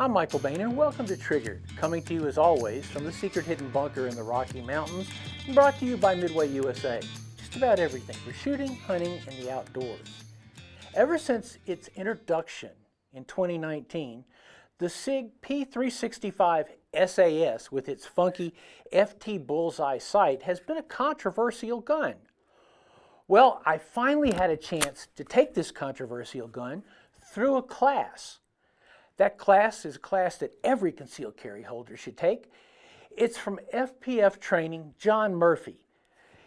I'm Michael Bain and welcome to Triggered, coming to you as always from the secret hidden bunker in the Rocky Mountains and brought to you by Midway USA. Just about everything for shooting, hunting, and the outdoors. Ever since its introduction in 2019, the Sig P365 SAS with its funky FT Bullseye sight has been a controversial gun. Well, I finally had a chance to take this controversial gun through a class. That class is a class that every concealed carry holder should take. It's from FPF Training, John Murphy.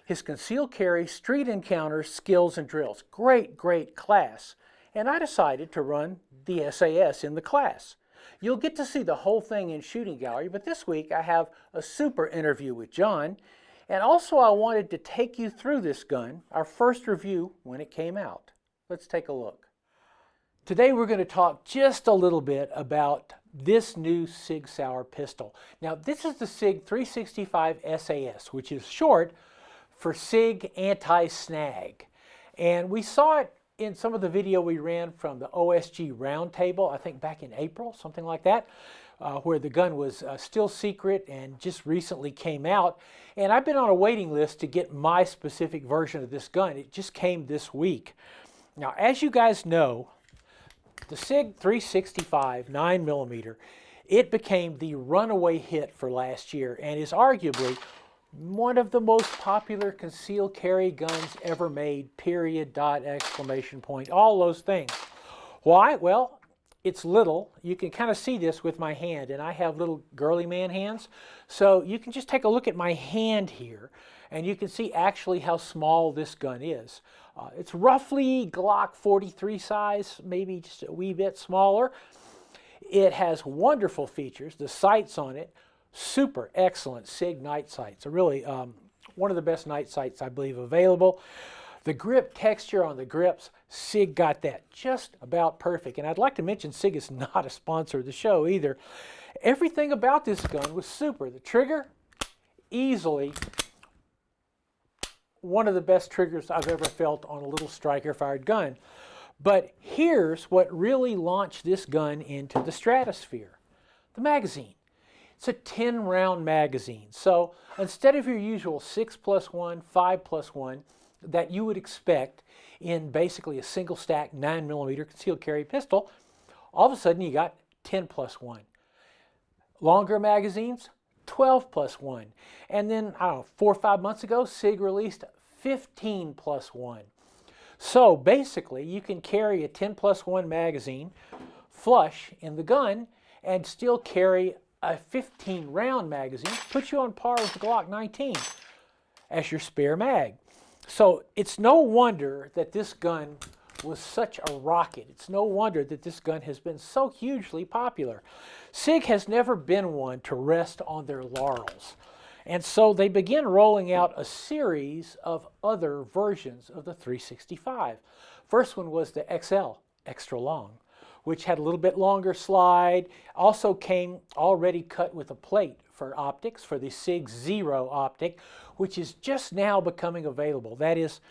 His concealed carry street encounters, skills, and drills. Great, great class. And I decided to run the SAS in the class. You'll get to see the whole thing in shooting gallery, but this week I have a super interview with John. And also I wanted to take you through this gun, our first review when it came out. Let's take a look. Today we're going to talk just a little bit about this new Sig Sauer pistol. Now this is the Sig 365 SAS, which is short for Sig Anti-Snag. And we saw it in some of the video we ran from the OSG Roundtable, I think back in April, something like that, where the gun was still secret and just recently came out. And I've been on a waiting list to get my specific version of this gun. It just came this week. Now, as you guys know, the Sig 365 9mm, it became the runaway hit for last year and is arguably one of the most popular concealed carry guns ever made, period, dot, exclamation point, all those things. Why? Well, it's little. You can kind of see this with my hand, and I have little girly man hands. So you can just take a look at my hand here, and you can see actually how small this gun is. It's roughly Glock 43 size, maybe just a wee bit smaller. It has wonderful features. The sights on it, super excellent Sig night sights. Really one of the best night sights I believe available. The grip texture on the grips, Sig got that just about perfect. And I'd like to mention Sig is not a sponsor of the show either. Everything about this gun was super. The trigger, easily one of the best triggers I've ever felt on a little striker-fired gun. But here's what really launched this gun into the stratosphere. The magazine. It's a 10-round magazine. So instead of your usual 6+1, 5+1 that you would expect in basically a single stack 9mm concealed carry pistol, all of a sudden you got 10+1. Longer magazines, 12+1. And then, I don't know, 4 or 5 months ago, Sig released 15+1. So basically, you can carry a 10+1 magazine flush in the gun and still carry a 15-round magazine, puts you on par with the Glock 19 as your spare mag. So it's no wonder that this gun was such a rocket. It's no wonder that this gun has been so hugely popular. Sig has never been one to rest on their laurels. And so they began rolling out a series of other versions of the 365. First one was the XL, extra long, which had a little bit longer slide. Also came already cut with a plate for optics for the Sig Zero optic, which is just now becoming available. That is,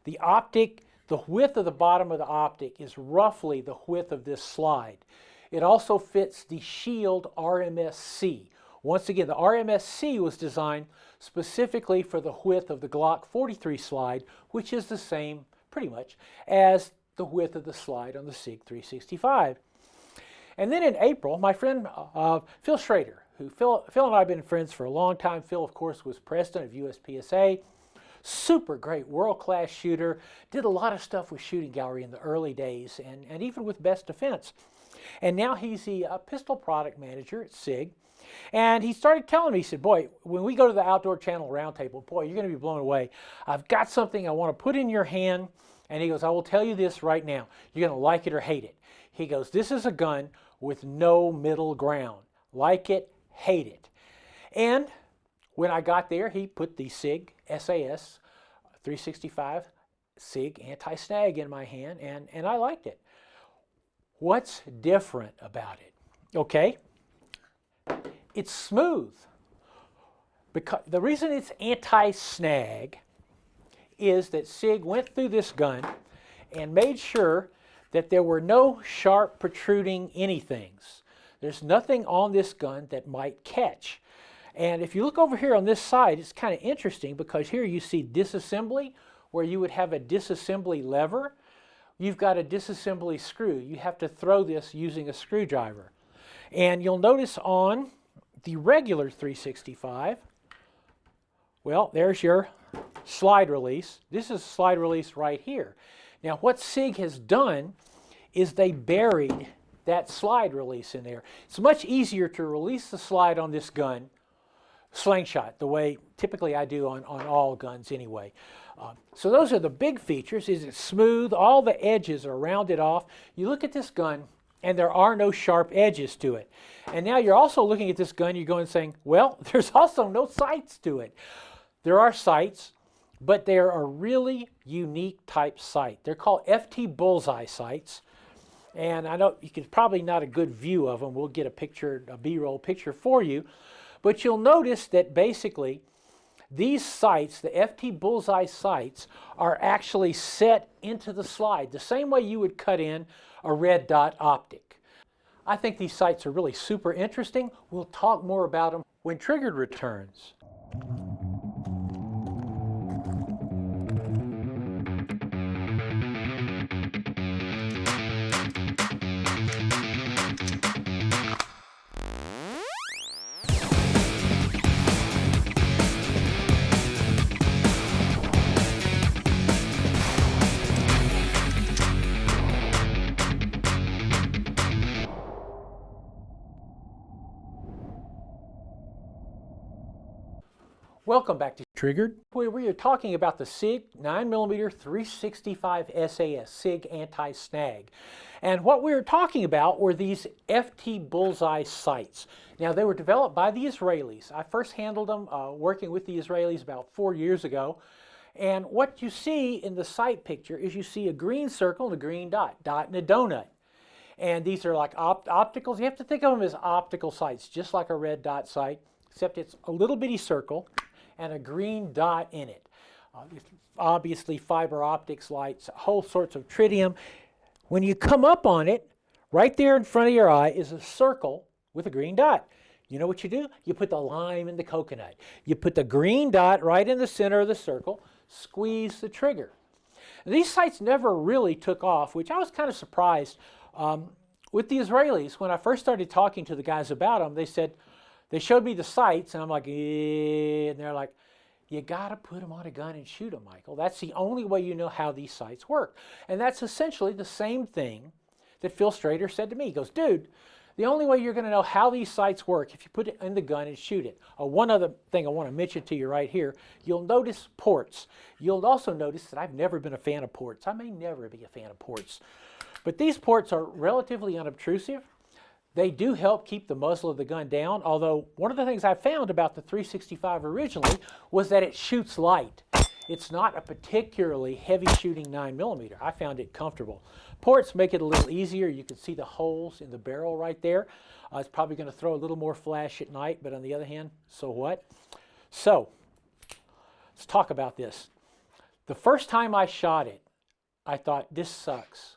the optic, the width of the bottom of the optic is roughly the width of this slide. It also fits the Shield RMS-C. Once again, the RMS-C was designed specifically for the width of the Glock 43 slide, which is the same, pretty much, as the width of the slide on the Sig 365. And then in April, my friend Phil Schrader, who Phil and I have been friends for a long time. Phil, of course, was president of USPSA. Super great, world-class shooter. Did a lot of stuff with shooting gallery in the early days, and even with Best Defense. And now he's the pistol product manager at Sig. And he started telling me, he said, boy, when we go to the Outdoor Channel Roundtable, boy, you're going to be blown away. I've got something I want to put in your hand. And he goes, I will tell you this right now. You're going to like it or hate it. He goes, this is a gun with no middle ground. Like it, hate it. And when I got there, he put the Sig SAS 365 Sig Anti-Snag in my hand, and I liked it. What's different about it? Okay, it's smooth. Because the reason it's anti-snag is that Sig went through this gun and made sure that there were no sharp protruding anythings. There's nothing on this gun that might catch. And if you look over here on this side, it's kind of interesting because here you see disassembly, where you would have a disassembly lever. You've got a disassembly screw. You have to throw this using a screwdriver. And you'll notice on the regular 365, well, there's your slide release. This is a slide release right here. Now what Sig has done is they buried that slide release in there. It's much easier to release the slide on this gun slingshot, the way typically I do on all guns anyway. So those are the big features. Is it smooth? All the edges are rounded off. You look at this gun and there are no sharp edges to it. And now you're also looking at this gun, you're going and saying, well, there's also no sights to it. There are sights, but they're a really unique type sight. They're called FT Bullseye sights. And I know you can probably not a good view of them. We'll get a picture, a B-roll picture for you. But you'll notice that basically these sights, the FT Bullseye sights, are actually set into the slide, the same way you would cut in a red dot optic. I think these sights are really super interesting. We'll talk more about them when Triggered returns. Welcome back to Triggered. We are talking about the Sig 9mm 365 SAS, Sig Anti-Snag. And what we were talking about were these FT Bullseye sights. Now they were developed by the Israelis. I first handled them working with the Israelis about 4 years ago. And what you see in the sight picture is you see a green circle and a green dot and a donut. And these are like opticals. You have to think of them as optical sights, just like a red dot sight, except it's a little bitty circle and a green dot in it. Obviously fiber optics lights, whole sorts of tritium. When you come up on it, right there in front of your eye is a circle with a green dot. You know what you do? You put the lime in the coconut. You put the green dot right in the center of the circle, squeeze the trigger. And these sights never really took off, which I was kind of surprised. With the Israelis, when I first started talking to the guys about them, they showed me the sights, and I'm like, and they're like, you got to put them on a gun and shoot them, Michael. That's the only way you know how these sights work. And that's essentially the same thing that Phil Strader said to me. He goes, dude, the only way you're going to know how these sights work if you put it in the gun and shoot it. One other thing I want to mention to you right here, you'll notice ports. You'll also notice that I've never been a fan of ports. I may never be a fan of ports. But these ports are relatively unobtrusive. They do help keep the muzzle of the gun down, although one of the things I found about the 365 originally was that it shoots light. It's not a particularly heavy shooting 9mm. I found it comfortable. Ports make it a little easier. You can see the holes in the barrel right there. It's probably going to throw a little more flash at night, but on the other hand, so what? So, let's talk about this. The first time I shot it, I thought, this sucks.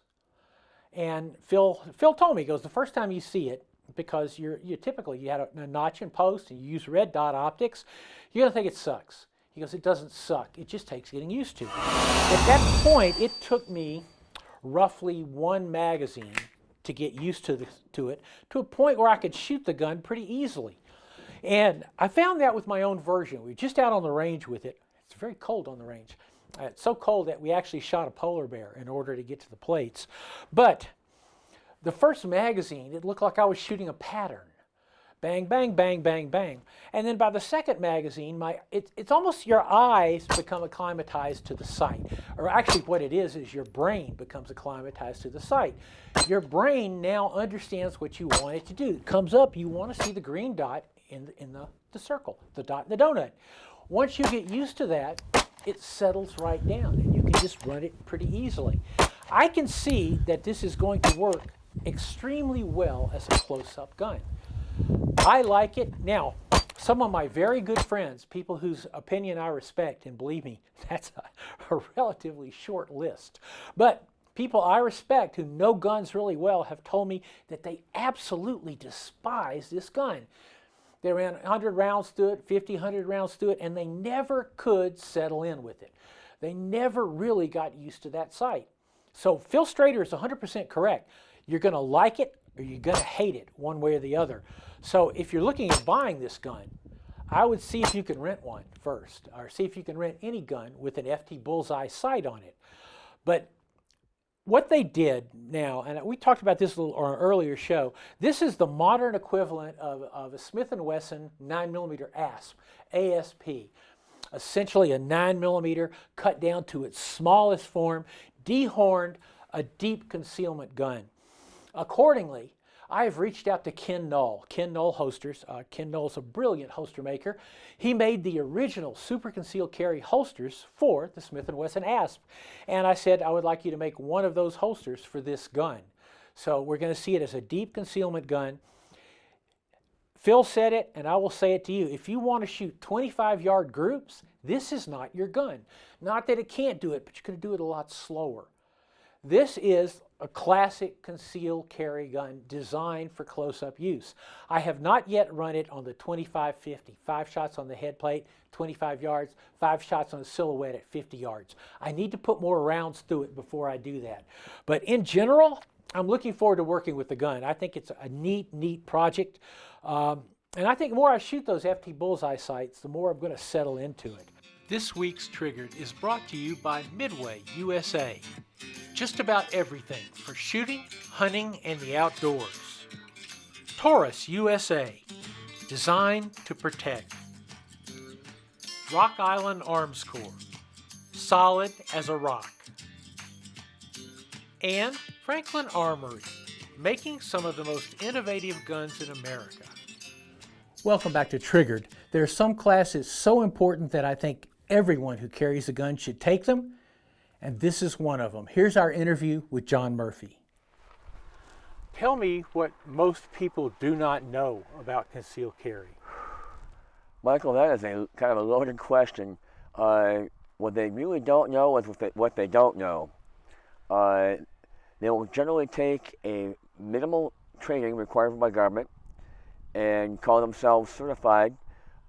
And Phil told me, he goes, the first time you see it, because you typically, you had a notch and post and you use red dot optics, you're going to think it sucks. He goes, it doesn't suck. It just takes getting used to. At that point, it took me roughly one magazine to get used to it, to a point where I could shoot the gun pretty easily. And I found that with my own version. We were just out on the range with it. It's very cold on the range. It's so cold that we actually shot a polar bear in order to get to the plates. But the first magazine, it looked like I was shooting a pattern. Bang, bang, bang, bang, bang. And then by the second magazine, it's almost your eyes become acclimatized to the sight. Or actually what it is your brain becomes acclimatized to the sight. Your brain now understands what you want it to do. It comes up, you want to see the green dot in the circle, the dot in the donut. Once you get used to that, it settles right down and you can just run it pretty easily. I can see that this is going to work extremely well as a close-up gun. I like it. Now, some of my very good friends, people whose opinion I respect, and believe me, that's a relatively short list, but People I respect who know guns really well have told me that they absolutely despise this gun. They ran 100 rounds through it, 50, 100 rounds through it, and they never could settle in with it. They never really got used to that sight. So Phil Strader is 100% correct. You're going to like it or you're going to hate it, one way or the other. So if you're looking at buying this gun, I would see if you can rent one first, or see if you can rent any gun with an FT Bullseye sight on it. But what they did now, and we talked about this a little on an earlier show, this is the modern equivalent of a Smith & Wesson 9mm ASP. Essentially a 9mm cut down to its smallest form, dehorned, a deep concealment gun. Accordingly, I have reached out to Ken Knoll, Ken Knoll Holsters. Ken Knoll's a brilliant holster maker. He made the original super concealed carry holsters for the Smith & Wesson ASP. And I said, I would like you to make one of those holsters for this gun. So we're going to see it as a deep concealment gun. Phil said it, and I will say it to you. If you want to shoot 25-yard groups, this is not your gun. Not that it can't do it, but you're going to do it a lot slower. This is a classic concealed carry gun designed for close-up use. I have not yet run it on the 25-50, 5 shots on the head plate, 25 yards, 5 shots on the silhouette at 50 yards. I need to put more rounds through it before I do that. But in general, I'm looking forward to working with the gun. I think it's a neat project. And I think the more I shoot those FT Bullseye sights, the more I'm going to settle into it. This week's Triggered is brought to you by Midway USA. Just about everything for shooting, hunting, and the outdoors. Taurus USA, designed to protect. Rock Island Arms Corps, solid as a rock. And Franklin Armory, making some of the most innovative guns in America. Welcome back to Triggered. There are some classes so important that I think everyone who carries a gun should take them, and this is one of them. Here's our interview with John Murphy. Tell me what most people do not know about concealed carry. Michael, that is a kind of a loaded question. What they really don't know is what they don't know. They will generally take a minimal training required by government and call themselves certified.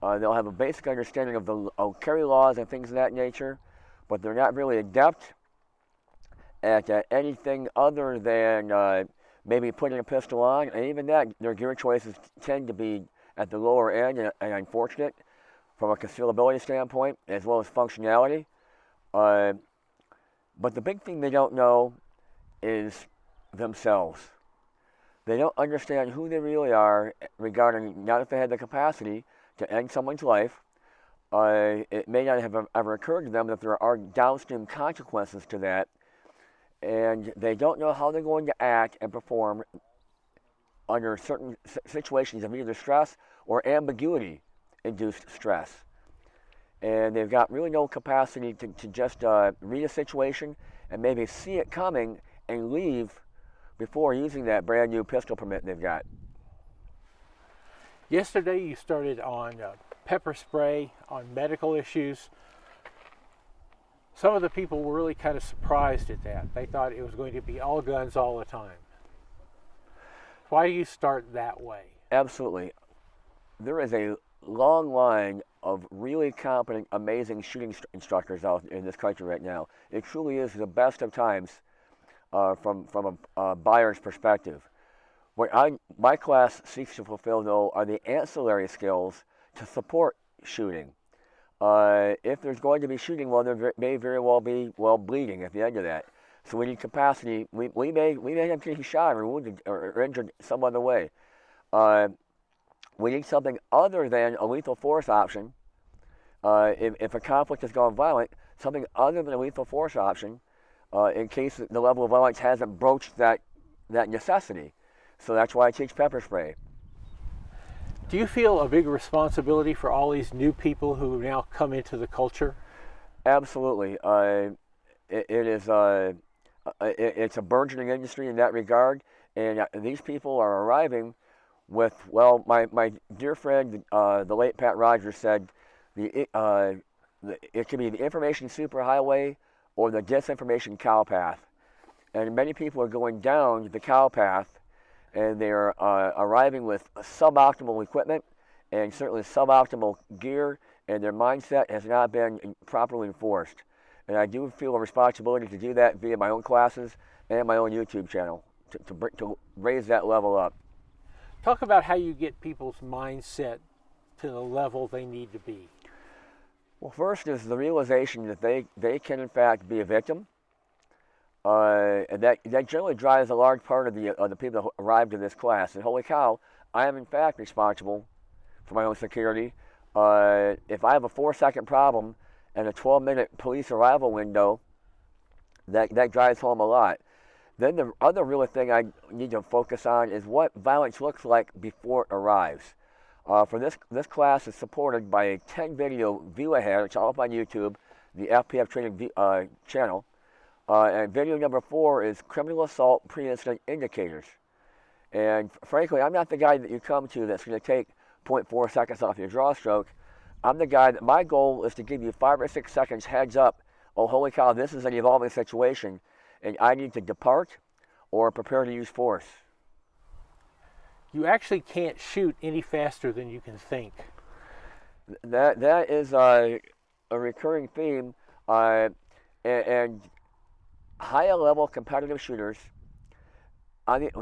They'll have a basic understanding of the carry laws and things of that nature, but they're not really adept at anything other than maybe putting a pistol on, and even that, their gear choices tend to be at the lower end and unfortunate from a concealability standpoint as well as functionality. But the big thing they don't know is themselves. They don't understand who they really are regarding not if they had the capacity to end someone's life. It may not have ever occurred to them that there are downstream consequences to that, and they don't know how they're going to act and perform under certain situations of either stress or ambiguity-induced stress. And they've got really no capacity to just read a situation and maybe see it coming and leave before using that brand new pistol permit they've got. Yesterday you started on pepper spray, on medical issues. Some of the people were really kind of surprised at that. They thought it was going to be all guns all the time. Why do you start that way? Absolutely. There is a long line of really competent, amazing shooting instructors out in this country right now. It truly is the best of times from a buyer's perspective. What my class seeks to fulfill, though, are the ancillary skills to support shooting. If there's going to be shooting, well, there may very well be bleeding at the end of that. So we need capacity. We may have getting shot or wounded or injured some other way. We need something other than a lethal force option. If a conflict has gone violent, something other than a lethal force option in case the level of violence hasn't broached that necessity. So that's why I teach pepper spray. Do you feel a big responsibility for all these new people who now come into the culture? Absolutely. It's a burgeoning industry in that regard, and these people are arriving with, well, my dear friend, the late Pat Rogers said, it can be the information superhighway or the disinformation cowpath. and many people are going down the cow path, and they're arriving with suboptimal equipment and certainly suboptimal gear, and their mindset has not been properly enforced. And I do feel a responsibility to do that via my own classes and my own YouTube channel to raise that level up. Talk about how you get people's mindset to the level they need to be. Well, first is the realization that they can in fact be a victim. And that generally drives a large part of the people that arrived in this class. And holy cow, I am in fact responsible for my own security. If I have a 4-second problem and a 12-minute police arrival window, that drives home a lot. Then the other real thing I need to focus on is what violence looks like before it arrives. For this class is supported by a 10-video view ahead. It's all up on YouTube, the FPF Training channel. And video number 4 is criminal assault pre-incident indicators. And frankly, I'm not the guy that you come to that's going to take 0.4 seconds off your draw stroke. I'm the guy that my goal is to give you 5 or 6 seconds heads up. Oh, holy cow, this is an evolving situation, and I need to depart or prepare to use force. You actually can't shoot any faster than you can think. That is a recurring theme, and higher level competitive shooters,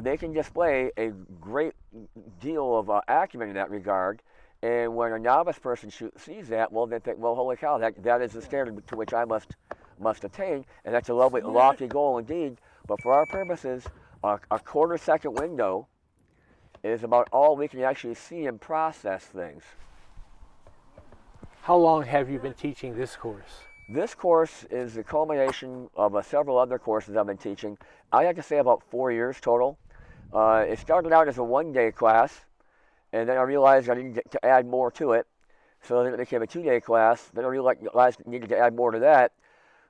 they can display a great deal of acumen in that regard. And when a novice person sees that, well, they think, well, holy cow, that is the standard to which I must attain, and that's a lovely, lofty goal indeed. But for our purposes, a 1/4 second window is about all we can actually see and process things. How long have you been teaching this course? This course is the culmination of several other courses I've been teaching. I have to say about 4 years total. It started out as a 1-day class, and then I realized I needed to add more to it. So then it became a 2-day class. Then I realized I needed to add more to that.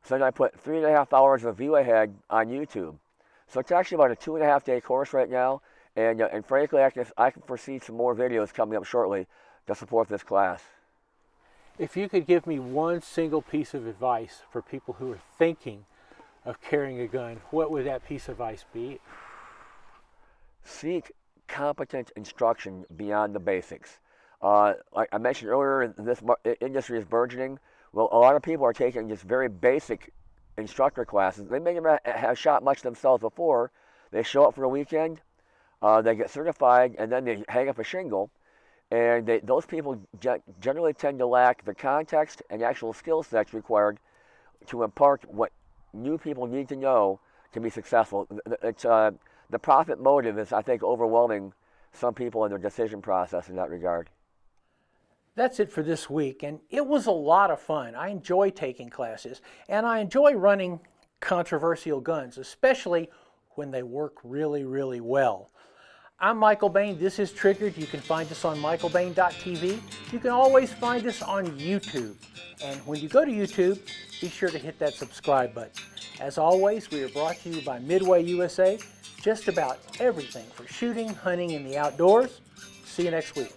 So then I put 3.5 hours of view ahead on YouTube. So it's actually about a 2.5-day course right now. And frankly, I can foresee some more videos coming up shortly to support this class. If you could give me one single piece of advice for people who are thinking of carrying a gun, what would that piece of advice be? Seek competent instruction beyond the basics. Like I mentioned earlier, this industry is burgeoning. Well, a lot of people are taking just very basic instructor classes. They may not have shot much themselves before. They show up for a weekend, they get certified, and then they hang up a shingle. And those people generally tend to lack the context and actual skill sets required to impart what new people need to know to be successful. The profit motive is, I think, overwhelming some people in their decision process in that regard. That's it for this week, and it was a lot of fun. I enjoy taking classes, and I enjoy running controversial guns, especially when they work really, really well. I'm Michael Bain. This is Triggered. You can find us on michaelbain.tv. You can always find us on YouTube. And when you go to YouTube, be sure to hit that subscribe button. As always, we are brought to you by Midway USA. Just about everything for shooting, hunting, and the outdoors. See you next week.